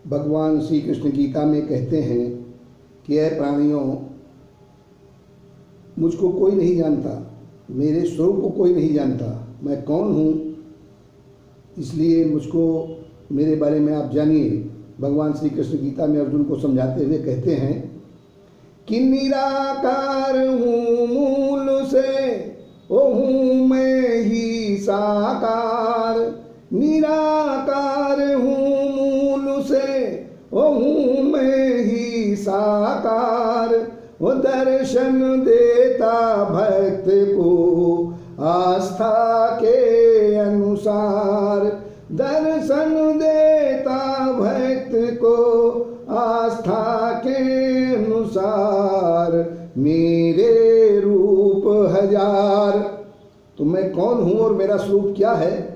भगवान श्री कृष्ण गीता में कहते हैं कि ऐ प्राणियों, मुझको कोई नहीं जानता, मेरे स्वरूप को कोई नहीं जानता, मैं कौन हूँ, इसलिए मुझको मेरे बारे में आप जानिए। भगवान श्री कृष्ण गीता में अर्जुन को समझाते हुए कहते हैं कि निराकार हूँ मूल से, ओ हूँ मैं ही साकार। निराकार हूँ मूल से, ओ हूँ मैं ही साकार। वो दर्शन देता भक्त को आस्था के अनुसार। दर्शन देता भक्त को आस्था के अनुसार। मेरे रूप हजार। तो मैं कौन हूँ और मेरा स्वरूप क्या है?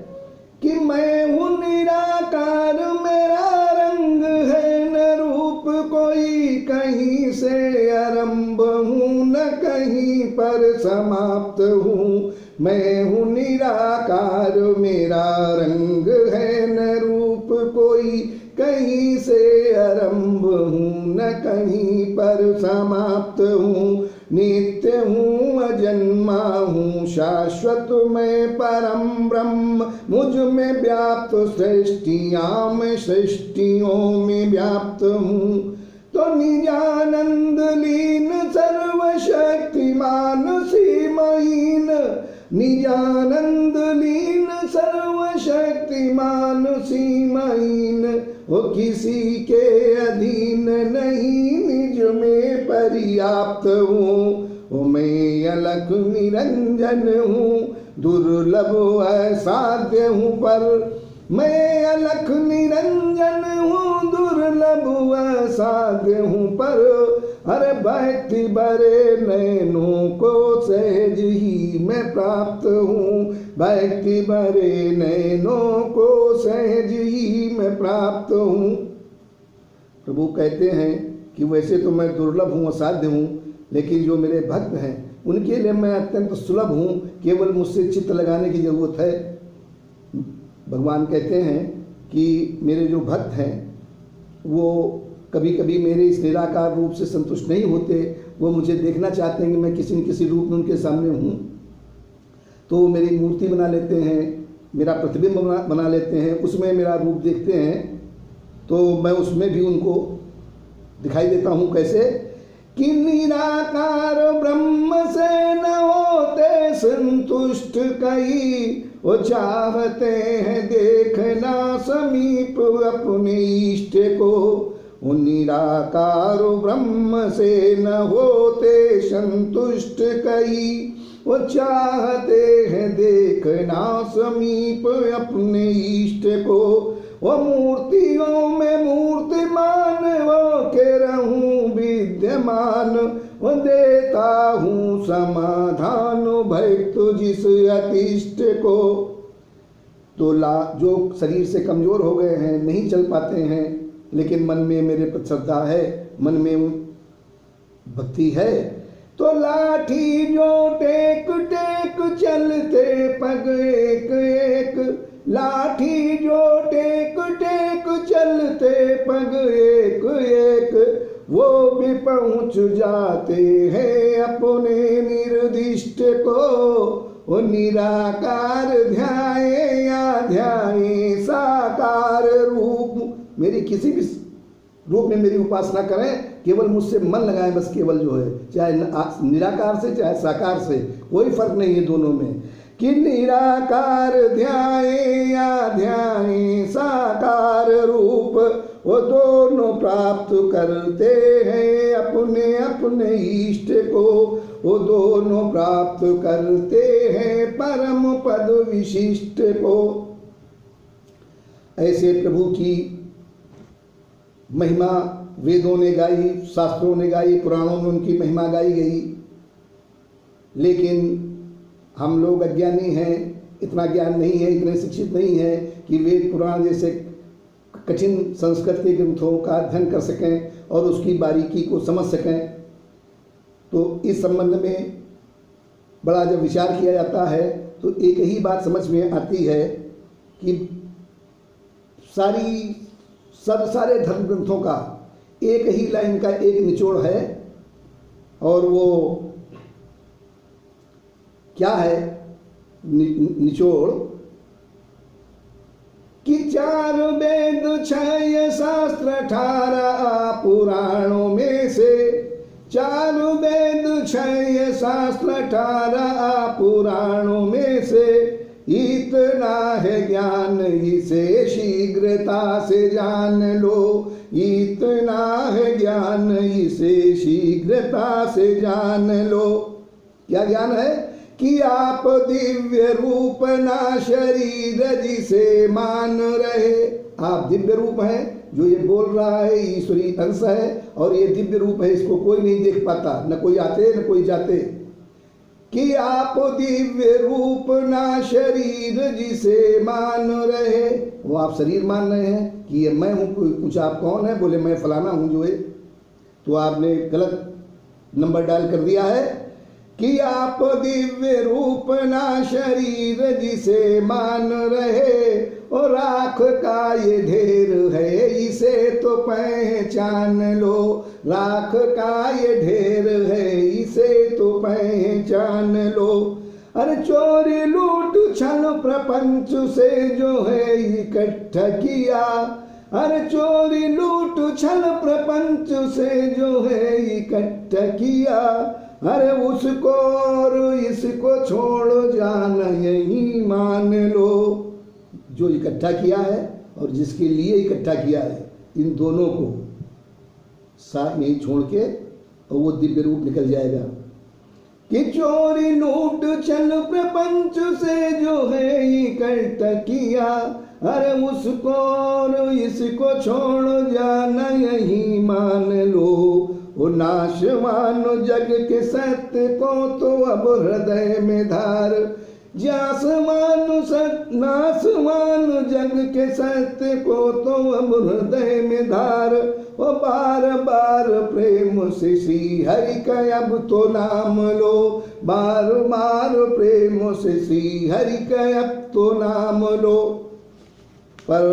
कि मैं हूँ निराकार, मेरा रंग है न रूप कोई कहीं से आरंभ हूँ, न कहीं पर समाप्त हूँ। मैं हूँ निराकार, मेरा रंग है न रूप कोई कहीं से आरंभ हूँ, न कहीं पर समाप्त हूँ। नित्य हूँ, अजन्मा हूँ, शाश्वत मैं परम ब्रह्म। मुझ में व्याप्त सृष्टियाँ में, सृष्टियों में व्याप्त हूँ। तो निजानंद लीन सर्वशक्तिमान सीमहीन। निजानंद लीन सर्वशक्तिमान सीमहीन। वो किसी के अधीन नहीं, निज में पर्याप्त हूँ। वो मैं अलख निरंजन हूँ, दुर्लभ असाध्य हूँ पर। मैं अलख निरंजन हूँ, दुर्लभ असाध्य हूँ पर। अरे भक्ति भरे नैनों को सहज ही मैं प्राप्त हूँ। भक्ति भरे नैनों को सहज ही मैं प्राप्त हूँ। प्रभु कहते हैं कि वैसे तो मैं दुर्लभ हूँ, असाध्य हूँ, लेकिन जो मेरे भक्त हैं उनके लिए मैं अत्यंत सुलभ हूँ। केवल मुझसे चित्त लगाने की जरूरत है। भगवान कहते हैं कि मेरे जो भक्त हैं वो कभी कभी मेरे इस निराकार रूप से संतुष्ट नहीं होते। वो मुझे देखना चाहते हैं कि मैं किसी न किसी रूप में उनके सामने हूँ, तो वो मेरी मूर्ति बना लेते हैं, मेरा प्रतिबिंब बना लेते हैं, उसमें मेरा रूप देखते हैं, तो मैं उसमें भी उनको दिखाई देता हूँ। कैसे? कि निराकार ब्रह्म से न होते संतुष्ट कई। वो चाहते हैं देखना समीप अपने इष्ट को। वो निराकार ब्रह्म से न होते संतुष्ट कई। वो चाहते हैं देखना समीप अपने इष्ट को। वो मूर्तियों में मूर्तिमान, वो के रहूं विद्यमान। वो देता हूँ समाधान भक्त जिस अतिष्ट को। तो जो शरीर से कमजोर हो गए हैं, नहीं चल पाते हैं, लेकिन मन में मेरे प्रति श्रद्धा है, मन में भक्ति है, तो लाठी जो टेक टेक चलते पग एक एक। लाठी जो टेक टेक चलते पग एक एक। वो भी पहुँच जाते हैं अपने निर्दिष्ट को। वो निराकार ध्याये या ध्याये साकार रूप। मेरी किसी भी रूप में मेरी उपासना करें, केवल मुझसे मन लगाएं बस। केवल जो है, चाहे निराकार से चाहे साकार से, कोई फर्क नहीं है दोनों में। कि निराकार ध्याये या ध्याये साकार रूप। वो दोनों प्राप्त करते हैं अपने अपने इष्ट को। वो दोनों प्राप्त करते हैं परम पद विशिष्ट को। ऐसे प्रभु की महिमा वेदों ने गाई, शास्त्रों ने गाई, पुराणों में उनकी महिमा गाई गई। लेकिन हम लोग अज्ञानी हैं, इतना ज्ञान नहीं है, इतने शिक्षित नहीं है कि वेद पुराण जैसे कठिन संस्कृत के ग्रंथों का अध्ययन कर सकें और उसकी बारीकी को समझ सकें। तो इस संबंध में बड़ा जब विचार किया जाता है तो एक ही बात समझ में आती है कि सारी सारे धर्म ग्रंथों का एक ही लाइन का एक निचोड़ है, और वो क्या है निचोड़ कि 4 वेद 6 शास्त्र 18 पुराणों में से, 4 वेद 6 शास्त्र 18 पुराणों में से, इतना है ज्ञान इसे शीघ्रता से जान लो, इतना है ज्ञान इसे शीघ्रता से जान लो। क्या ज्ञान है कि आप दिव्य रूप ना शरीर जिसे मान रहे। आप दिव्य रूप हैं, जो ये बोल रहा है ईश्वरी अंश है, और ये दिव्य रूप है, इसको कोई नहीं देख पाता, न कोई आते न कोई जाते। कि आप दिव्य रूप ना शरीर जिसे मान रहे, वो आप शरीर मान रहे हैं कि ये मैं हूँ। पूछा आप कौन है, बोले मैं फलाना हूँ जो है, तो आपने गलत नंबर डायल कर दिया है। कि आप दिव्य रूप ना शरीर जिसे मान रहे, और राख का ये ढेर है इसे तो पहचान लो, राख का ये ढेर है इसे तो पहचान लो। अरे चोरी लूट छल प्रपंच से जो है इकट्ठा किया, अरे चोरी लूट छल प्रपंच से जो है इकट्ठा किया, अरे उसको और इसको छोड़ो जान यही मान लो। जो इकट्ठा किया है और जिसके लिए इकट्ठा किया है, इन दोनों को साथ नहीं छोड़ के, और वो दिव्य रूप निकल जाएगा। कि चोरी लूट छल प्रपंच से जो है इकट्ठा किया, अरे उसको और इसको छोड़ो जाना यही मान लो। वो नाशवान जग के सत्य को तो अब हृदय में धार, नाशवान जग के सत्य को तो अब हृदय में धार। वो बार बार प्रेम से श्री हरि का अब तो नाम लो, बार बार प्रेम से श्री हरि का अब तो नाम लो। पर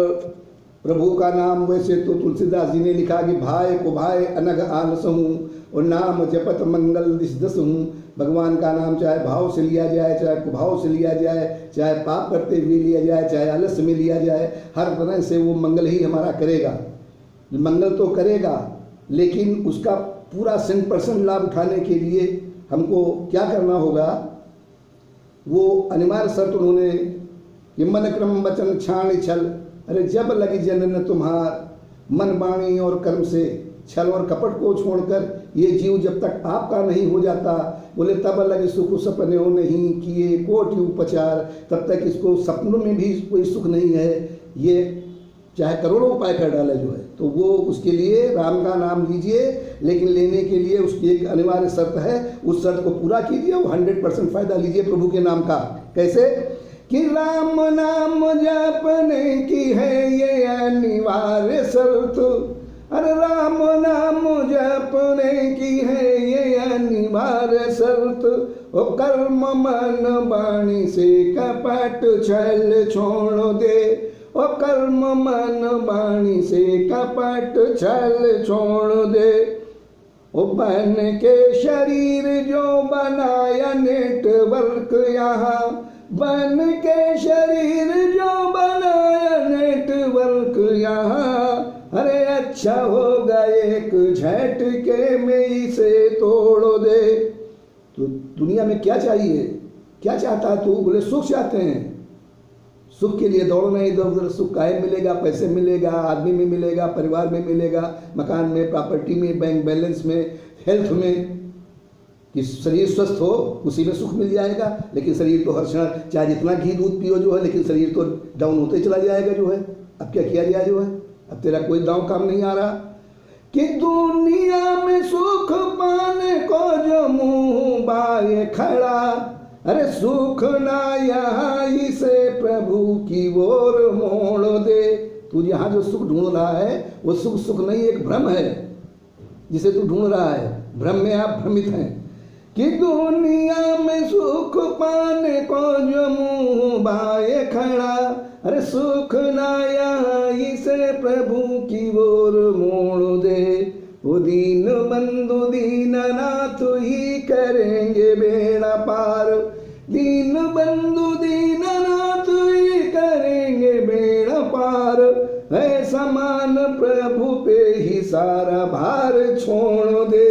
प्रभु का नाम वैसे तो तुलसीदास जी ने लिखा कि भाई को भाई अनग आलस हूँ, और नाम जपत मंगल दिश दस हूँ। भगवान का नाम चाहे भाव से लिया जाए, चाहे कुभाव से लिया जाए, चाहे पाप करते हुए लिया जाए, चाहे आलस्य में लिया जाए, हर तरह से वो मंगल ही हमारा करेगा। मंगल तो करेगा, लेकिन उसका पूरा 100% लाभ उठाने के लिए हमको क्या करना होगा, वो अनिवार्य शर्त उन्होंने कि मन क्रम वचन छाण छल। अरे जब लगी जनन तुम्हार, मन वाणी और कर्म से छल और कपट को छोड़कर ये जीव जब तक आपका नहीं हो जाता, बोले तब लगे सुख सपने हो नहीं किए कोटि उपचार, तब तक इसको सपनों में भी कोई सुख नहीं है। ये चाहे करोड़ों उपाय कर डाले जो है, तो वो उसके लिए राम का नाम लीजिए, लेकिन लेने के लिए उसकी एक अनिवार्य शर्त है, उस शर्त को पूरा कीजिए, वो 100% फायदा लीजिए प्रभु के नाम का। कैसे कि राम नाम जपने की है ये अनिवार्य शर्त, अरे राम नाम जपने की है ये अनिवार्य शर्त। ओ कर्म मन वाणी से कपट छल छोड़ दे, ओ कर्म मन वाणी से कपट छल छोड़ दे। ओ बन के शरीर जो बनाया नेटवर्क यहाँ, बन के शरीर जो बनाया नेटवर्क यहाँ, अरे अच्छा होगा एक झटके में इसे तोड़ दे। तो दुनिया में क्या चाहिए, क्या चाहता है तू? बोले सुख चाहते हैं। सुख के लिए दौड़ना, इधर उधर सुख काहे मिलेगा, पैसे मिलेगा, आदमी में मिलेगा, परिवार में मिलेगा, मकान में, प्रॉपर्टी में, बैंक बैलेंस में, हेल्थ में, कि शरीर स्वस्थ हो उसी में सुख मिल जाएगा। लेकिन शरीर तो हर क्षण चाहे जितना घी दूध पियो जो है, लेकिन शरीर तो डाउन होते चला जाएगा जो है। अब क्या किया जाए जो है, अब तेरा कोई दांव काम नहीं आ रहा। कि दुनिया में सुख पाने को जो मुंह बाए खड़ा, अरे सुख ना यहाँ इसे प्रभु की ओर मोड़ दे। तू यहाँ जो सुख ढूंढ रहा है वो सुख सुख नहीं, एक भ्रम है जिसे तू ढूंढ रहा है। भ्रम में आप भ्रमित हैं। कि दुनिया में सुख पाने को जो मुंह बाए खड़ा, अरे सुख ना यहाँ इसे प्रभु की ओर मोड़ दे, वो दीन बंधु दीननाथ ही करेंगे बेड़ा पार, दीन बंधु दीननाथ ही करेंगे बेड़ा पार। ऐसा मान प्रभु पे ही सारा भार छोड़ दे,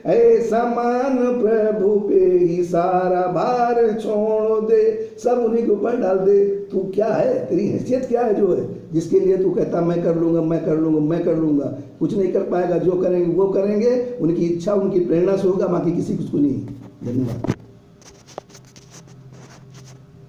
ऐसा मान प्रभु पे ही सारा भार छोड़ दे, सब उन्हीं के ऊपर डाल दे। तू क्या है, तेरी हैसियत क्या है जो है जिसके लिए तू कहता मैं कर लूंगा मैं कर लूंगा मैं कर लूंगा। कुछ नहीं कर पाएगा, जो करेंगे वो करेंगे, उनकी इच्छा उनकी प्रेरणा से होगा, बाकी किसी कुछ को नहीं। धन्यवाद।